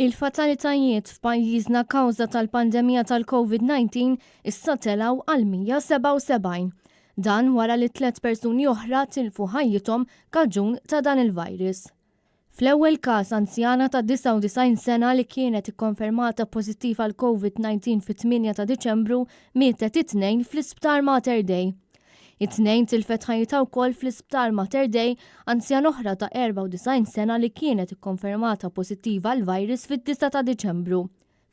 Il-fatalitajiet f'pajjiżna kawża tal-pandemija tal-COVID-19 issa telgħu għal 177. Dan wara li 3 persuni oħra tilfu ħajjithom kaġun ta' dan il-virus. Fl-ewwel każ anzjana ta' 99 sena li kienet ikkonfermata pożittiva għal COVID-19 fit-8 ta' Diċembru mietet it-tnejn fl-Isptar Mater Dei. It-tnejn tilfet ħajjitha wkoll fl-Isptar Mater Dei anzjan oħra ta' 94 sena li kienet ikkonfermata pożittiva għal virus fit-9 ta' Diċembru.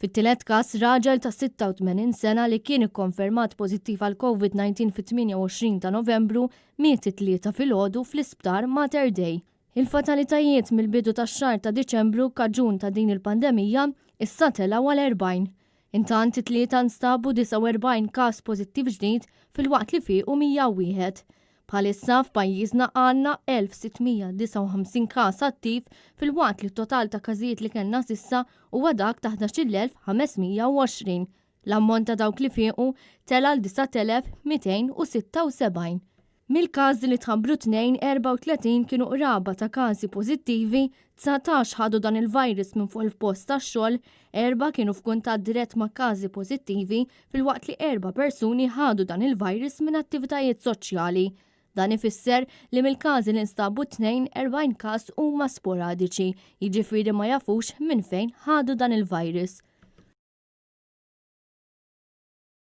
Fit-tielet każ raġel ta' 86 sena li kien ikkonfermat pożittiv għal COVID-19 fit-28 ta' Novembru miet it-tlieta filgħodu fl-Isptar Mater Dei. Il-fatalitajiet mill-bidu tax-xahar ta' Diċembru kaġun ta' din il-pandemija issa telgħu għal 40. Intant it-tlieta nstabu 49 każ pożittiv ġdid fil-waqt li fiequ 101. Bħalissa f'pajjiżna għandna 1659 każ attiv fil-waqt li t-total ta' każijiet li kellna s'issa huwa dak ta' 11,520. L-ammont ta' dawk li fiequ tela l 9,276. Mill-każi li tħabbru 34 kienu qraba ta' każi pożittivi, 19 ħadu dan il-virus minn fuq il-post tax-xogħol, 4 kienu f'kuntatt dirett ma' każi pożittivi fil-waqt li 4 persuni ħadu dan il-virus minn attivitajiet soċjali. Dan ifisser li mill-każi li nstabu 42 każ huma sporadiċi, jiġifieri ma jafux minn fejn ħadu dan il-virus.